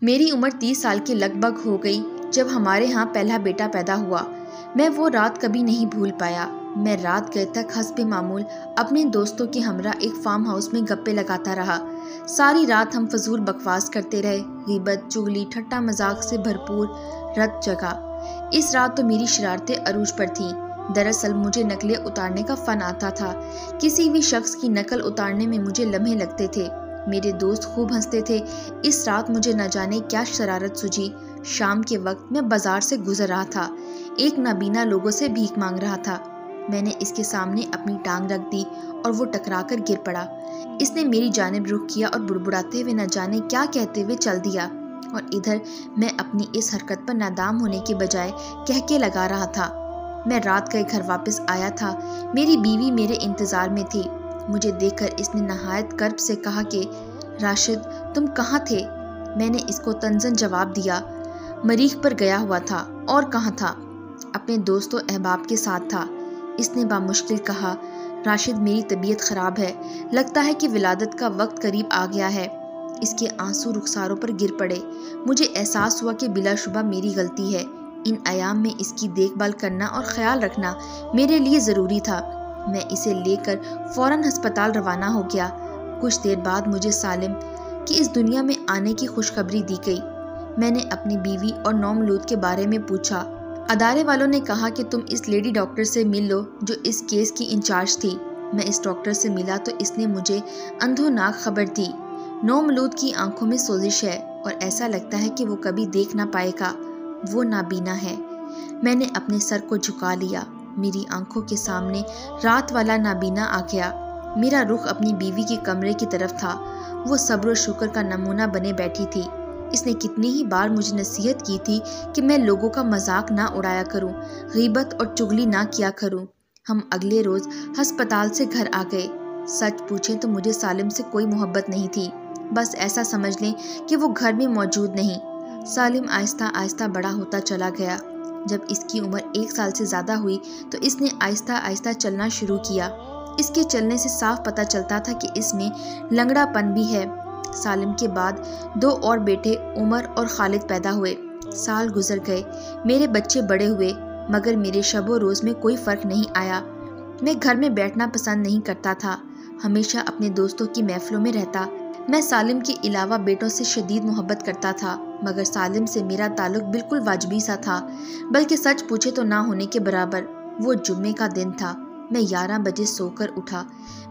میری عمر 30 سال کے لگ بھگ ہو گئی جب ہمارے ہاں پہلا بیٹا پیدا ہوا۔ میں وہ رات کبھی نہیں بھول پایا۔ میں رات گئے تک حسب معمول اپنے دوستوں کے ہمراہ ایک فارم ہاؤس میں گپے لگاتا رہا۔ ساری رات ہم فضول بکواس کرتے رہے، غیبت، چغلی، ٹھٹا مذاق سے بھرپور رت جگا۔ اس رات تو میری شرارتیں عروج پر تھیں۔ دراصل مجھے نقلیں اتارنے کا فن آتا تھا۔ کسی بھی شخص کی نقل اتارنے میں مجھے لمحے لگتے تھے۔ میرے دوست خوب ہنستے تھے۔ اس رات مجھے نہ جانے کیا شرارت سوجی۔ شام کے وقت میں بازار سے گزر رہا تھا، ایک نابینا لوگوں سے بھیک مانگ رہا تھا۔ میں نے اس کے سامنے اپنی ٹانگ رکھ دی اور وہ ٹکرا کر گر پڑا۔ اس نے میری جانب رخ کیا اور بڑبڑاتے ہوئے نہ جانے کیا کہتے ہوئے چل دیا، اور ادھر میں اپنی اس حرکت پر نادام ہونے کے بجائے کہکے لگا رہا تھا۔ میں رات گئے گھر واپس آیا تھا۔ میری بیوی میرے انتظار میں تھی۔ مجھے دیکھ کر اس نے نہایت کرب سے کہا کہ راشد تم کہاں تھے؟ میں نے اس کو طنزاً جواب دیا، مریخ پر گیا ہوا تھا۔ اور کہاں تھا؟ اپنے دوست و احباب کے ساتھ تھا۔ اس نے بامشکل کہا، راشد میری طبیعت خراب ہے، لگتا ہے کہ ولادت کا وقت قریب آ گیا ہے۔ اس کے آنسو رخساروں پر گر پڑے۔ مجھے احساس ہوا کہ بلا شبہ میری غلطی ہے۔ ان ایام میں اس کی دیکھ بھال کرنا اور خیال رکھنا میرے لیے ضروری تھا۔ میں اسے لے کر فوراً ہسپتال روانہ ہو گیا۔ کچھ دیر بعد مجھے سالم کی اس دنیا میں آنے کی خوشخبری دی گئی۔ میں نے اپنی بیوی اور نومولود کے بارے میں پوچھا۔ ادارے والوں نے کہا کہ تم اس لیڈی ڈاکٹر سے مل لو جو اس کیس کی انچارج تھی۔ میں اس ڈاکٹر سے ملا تو اس نے مجھے اندھوناک خبر دی۔ نومولود کی آنکھوں میں سوزش ہے اور ایسا لگتا ہے کہ وہ کبھی دیکھ نہ پائے گا۔ وہ نابینا ہے۔ میں نے اپنے سر کو جھکا لیا۔ میری آنکھوں کے سامنے رات والا نابینا آ گیا۔ میرا رخ اپنی بیوی کے کمرے کی طرف تھا۔ وہ صبر و شکر کا نمونہ بنے بیٹھی تھی۔ اس نے کتنی ہی بار مجھے نصیحت کی تھی کہ میں لوگوں کا مذاق نہ اڑایا کروں، غیبت اور چغلی نہ کیا کروں۔ ہم اگلے روز ہسپتال سے گھر آ گئے۔ سچ پوچھیں تو مجھے سالم سے کوئی محبت نہیں تھی، بس ایسا سمجھ لیں کہ وہ گھر میں موجود نہیں۔ سالم آہستہ آہستہ بڑا ہوتا چلا گیا۔ جب اس کی عمر 1 سال سے زیادہ ہوئی تو اس نے آہستہ آہستہ چلنا شروع کیا۔ اس کے چلنے سے صاف پتہ چلتا تھا کہ اس میں لنگڑا پن بھی ہے۔ سالم کے بعد 2 اور بیٹے عمر اور خالد پیدا ہوئے۔ سال گزر گئے، میرے بچے بڑے ہوئے، مگر میرے شب و روز میں کوئی فرق نہیں آیا۔ میں گھر میں بیٹھنا پسند نہیں کرتا تھا، ہمیشہ اپنے دوستوں کی محفلوں میں رہتا۔ میں سالم کے علاوہ بیٹوں سے شدید محبت کرتا تھا، مگر سالم سے میرا تعلق بالکل واجبی سا تھا، بلکہ سچ پوچھے تو نہ ہونے کے برابر۔ وہ جمعے کا دن تھا۔ میں 11 بجے سو کر اٹھا۔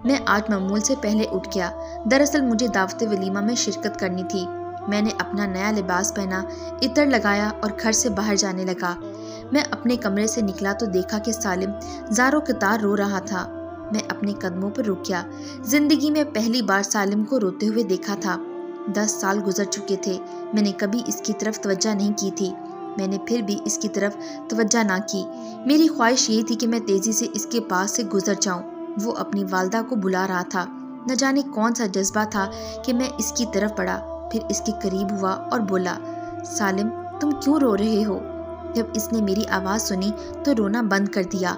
میں آج معمول سے پہلے اٹھ گیا۔ دراصل مجھے دعوت ولیمہ میں شرکت کرنی تھی۔ میں نے اپنا نیا لباس پہنا، عطر لگایا اور گھر سے باہر جانے لگا۔ میں اپنے کمرے سے نکلا تو دیکھا کہ سالم زار و قطار رو رہا تھا۔ میں اپنے قدموں پر رک گیا۔ زندگی میں پہلی بار سالم کو روتے ہوئے دیکھا تھا۔ 10 سال گزر چکے تھے، میں نے کبھی اس کی طرف توجہ نہیں کی تھی۔ میں نے پھر بھی اس کی طرف توجہ نہ کی۔ میری خواہش یہی تھی کہ میں تیزی سے اس کے پاس سے گزر جاؤں۔ وہ اپنی والدہ کو بلا رہا تھا۔ نہ جانے کون سا جذبہ تھا کہ میں اس کی طرف بڑھا، پھر اس کے قریب ہوا اور بولا، سالم تم کیوں رو رہے ہو؟ جب اس نے میری آواز سنی تو رونا بند کر دیا۔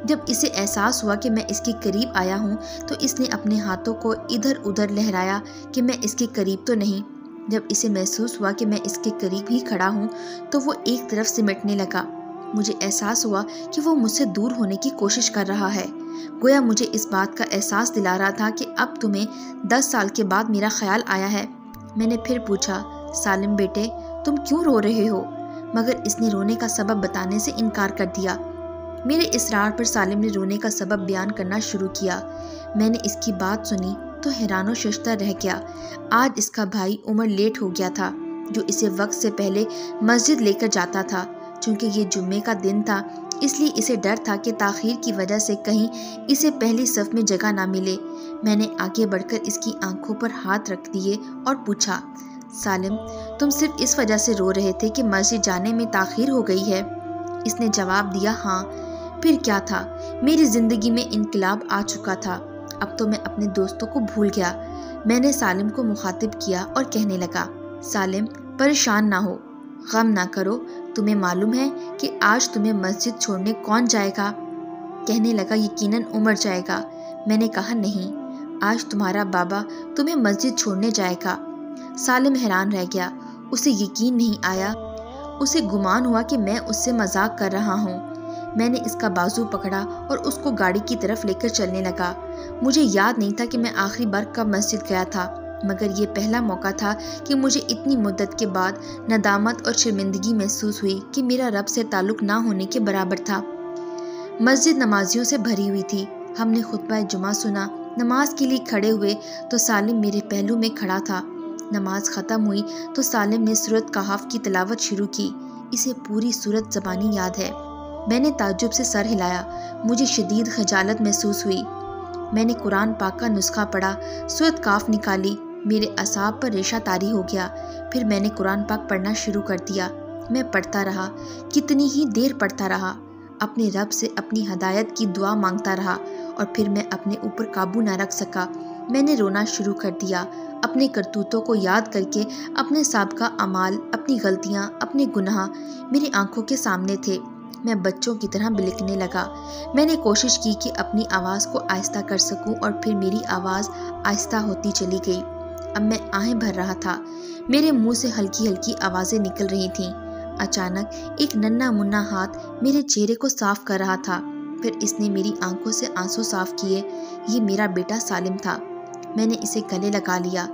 جب اسے احساس ہوا کہ میں اس کے قریب آیا ہوں تو اس نے اپنے ہاتھوں کو ادھر ادھر لہرایا کہ میں اس کے قریب تو نہیں۔ جب اسے محسوس ہوا کہ میں اس کے قریب ہی کھڑا ہوں تو وہ ایک طرف سمٹنے لگا۔ مجھے احساس ہوا کہ وہ مجھ سے دور ہونے کی کوشش کر رہا ہے، گویا مجھے اس بات کا احساس دلا رہا تھا کہ اب تمہیں 10 سال کے بعد میرا خیال آیا ہے۔ میں نے پھر پوچھا، سالم بیٹے تم کیوں رو رہے ہو؟ مگر اس نے رونے کا سبب بتانے سے انکار کر دیا۔ میرے اصرار پر سالم نے رونے کا سبب بیان کرنا شروع کیا۔ میں نے اس کی بات سنی تو حیران و ششدر رہ گیا۔ آج اس کا بھائی عمر لیٹ ہو گیا تھا، جو اسے وقت سے پہلے مسجد لے کر جاتا تھا۔ چونکہ یہ جمعے کا دن تھا اس لیے اسے ڈر تھا کہ تاخیر کی وجہ سے کہیں اسے پہلی صف میں جگہ نہ ملے۔ میں نے آگے بڑھ کر اس کی آنکھوں پر ہاتھ رکھ دیے اور پوچھا، سالم تم صرف اس وجہ سے رو رہے تھے کہ مسجد جانے میں تاخیر ہو گئی ہے؟ اس نے جواب دیا، ہاں۔ پھر کیا تھا؟ میری زندگی میں انقلاب آ چکا تھا۔ اب تو میں اپنے دوستوں کو بھول گیا۔ میں نے سالم کو مخاطب کیا اور کہنے لگا، سالم پریشان نہ ہو، غم نہ کرو، تمہیں معلوم ہے کہ آج تمہیں مسجد چھوڑنے کون جائے گا؟ کہنے لگا، یقیناً عمر جائے گا۔ میں نے کہا، نہیں، آج تمہارا بابا تمہیں مسجد چھوڑنے جائے گا۔ سالم حیران رہ گیا۔ اسے یقین نہیں آیا، اسے گمان ہوا کہ میں اس سے مذاق کر رہا ہوں۔ میں نے اس کا بازو پکڑا اور اس کو گاڑی کی طرف لے کر چلنے لگا۔ مجھے یاد نہیں تھا کہ میں آخری بار کب مسجد گیا تھا، مگر یہ پہلا موقع تھا کہ مجھے اتنی مدت کے بعد ندامت اور شرمندگی محسوس ہوئی کہ میرا رب سے تعلق نہ ہونے کے برابر تھا۔ مسجد نمازیوں سے بھری ہوئی تھی۔ ہم نے خطبہ جمعہ سنا۔ نماز کے لیے کھڑے ہوئے تو سالم میرے پہلو میں کھڑا تھا۔ نماز ختم ہوئی تو سالم نے سورۃ کہف کی تلاوت شروع کی۔ اسے پوری سورت زبانی یاد ہے۔ میں نے تعجب سے سر ہلایا۔ مجھے شدید خجالت محسوس ہوئی۔ میں نے قرآن پاک کا نسخہ پڑھا، سورۃ کاف نکالی۔ میرے اعصاب پر ریشہ طاری ہو گیا۔ پھر میں نے قرآن پاک پڑھنا شروع کر دیا۔ میں پڑھتا رہا، کتنی ہی دیر پڑھتا رہا، اپنے رب سے اپنی ہدایت کی دعا مانگتا رہا، اور پھر میں اپنے اوپر قابو نہ رکھ سکا۔ میں نے رونا شروع کر دیا۔ اپنے کرتوتوں کو یاد کر کے اپنے سابقہ اعمال، اپنی غلطیاں، اپنے گناہ میری آنکھوں کے سامنے تھے۔ میں بچوں کی طرح بلکنے لگا۔ میں نے کوشش کی کہ اپنی آواز کو آہستہ کر سکوں، اور پھر میری آواز آہستہ ہوتی چلی گئی۔ اب میں آہیں بھر رہا تھا۔ میرے منہ سے ہلکی ہلکی آوازیں نکل رہی تھیں۔ اچانک ایک ننھا منھا ہاتھ میرے چہرے کو صاف کر رہا تھا۔ پھر اس نے میری آنکھوں سے آنسو صاف کیے۔ یہ میرا بیٹا سالم تھا۔ میں نے اسے گلے لگا لیا۔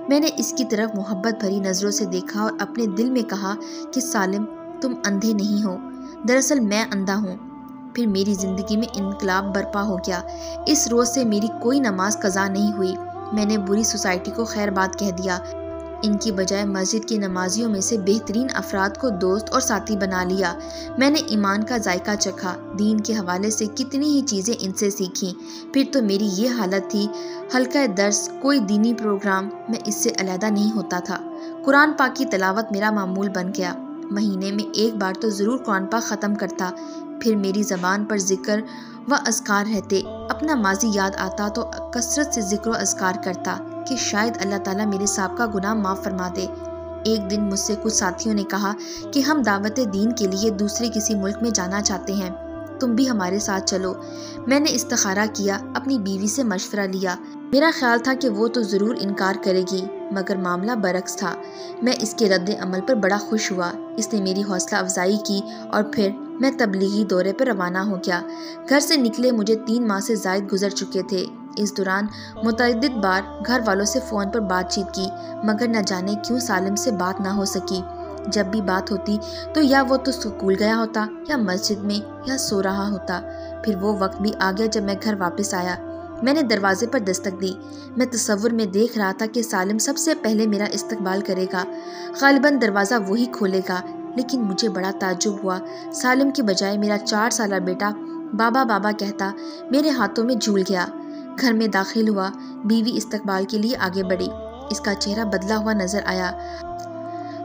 میں نے اس کی طرف محبت بھری نظروں سے دیکھا اور اپنے دل میں کہا کہ سالم، تم اندھے نہیں ہو، دراصل میں اندھا ہوں۔ پھر میری زندگی میں انقلاب برپا ہو گیا۔ اس روز سے میری کوئی نماز قضا نہیں ہوئی۔ میں نے بری سوسائٹی کو خیر بات کہہ دیا۔ ان کی بجائے مسجد کی نمازیوں میں سے بہترین افراد کو دوست اور ساتھی بنا لیا۔ میں نے ایمان کا ذائقہ چکھا، دین کے حوالے سے کتنی ہی چیزیں ان سے سیکھیں۔ پھر تو میری یہ حالت تھی، حلقہ درس، کوئی دینی پروگرام، میں اس سے علیحدہ نہیں ہوتا تھا۔ قرآن پاک کی تلاوت میرا معمول بن گیا۔ مہینے میں ایک بار تو ضرور قرآن پاک ختم کرتا۔ پھر میری زبان پر ذکر و اذکار رہتے۔ اپنا ماضی یاد آتا تو کثرت سے ذکر و اذکار کرتا کہ شاید اللہ تعالیٰ میرے سابقہ گناہ معاف فرما دے۔ ایک دن مجھ سے کچھ ساتھیوں نے کہا کہ ہم دعوت دین کے لیے دوسرے کسی ملک میں جانا چاہتے ہیں، تم بھی ہمارے ساتھ چلو۔ میں نے استخارہ کیا، اپنی بیوی سے مشورہ لیا۔ میرا خیال تھا کہ وہ تو ضرور انکار کرے گی، مگر معاملہ برعکس تھا۔ میں اس کے رد عمل پر بڑا خوش ہوا۔ اس نے میری حوصلہ افزائی کی اور پھر میں تبلیغی دورے پر روانہ ہو گیا۔ گھر سے نکلے مجھے 3 ماہ سے زائد گزر چکے تھے۔ اس دوران متعدد بار گھر والوں سے فون پر بات چیت کی، مگر نہ جانے کیوں سالم سے بات نہ ہو سکی۔ جب بھی بات ہوتی تو یا وہ تو اسکول گیا ہوتا یا مسجد میں یا سو رہا ہوتا۔ پھر وہ وقت بھی آ گیا جب میں گھر واپس آیا۔ میں نے دروازے پر دستک دی۔ میں تصور میں دیکھ رہا تھا کہ سالم سب سے پہلے میرا استقبال کرے گا۔ غالباً دروازہ وہی کھولے گا، لیکن مجھے بڑا تعجب ہوا۔ سالم کی بجائے میرا 4 سالہ بیٹا بابا بابا کہتا میرے ہاتھوں میں جھول گیا۔ گھر میں داخل ہوا۔ بیوی استقبال کے لیے آگے بڑھی۔ اس کا چہرہ بدلا ہوا نظر آیا۔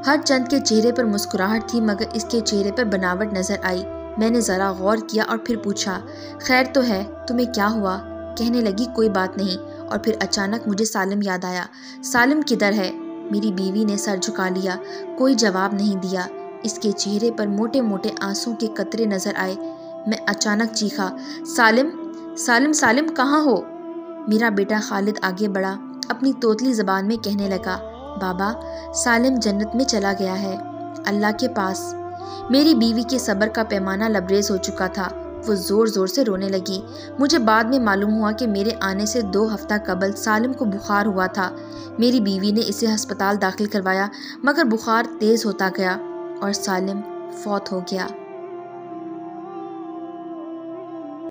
ہر چند کے چہرے پر مسکراہٹ تھی، مگر اس کے چہرے پر بناوٹ نظر آئی۔ میں نے ذرا غور کیا اور پھر پوچھا، خیر تو ہے؟ تمہیں کیا ہوا؟ کہنے لگی کوئی بات نہیں، اور پھر اچانک مجھے سالم یاد آیا۔ سالم کدھر ہے؟ میری بیوی نے سر جھکا لیا، کوئی جواب نہیں دیا۔ اس کے چہرے پر موٹے موٹے آنسوں کے قطرے نظر آئے۔ میں اچانک چیخا، سالم سالم سالم کہاں ہو؟ میرا بیٹا خالد آگے بڑھا، اپنی توتلی زبان میں کہنے لگا، بابا سالم جنت میں چلا گیا ہے، اللہ کے پاس۔ میری بیوی کے صبر کا پیمانہ لبریز ہو چکا تھا۔ وہ زور زور سے رونے لگی۔ مجھے بعد میں معلوم ہوا کہ میرے آنے سے 2 ہفتہ قبل سالم کو بخار ہوا تھا۔ میری بیوی نے اسے ہسپتال داخل کروایا، مگر بخار تیز ہوتا گیا اور سالم فوت ہو گیا۔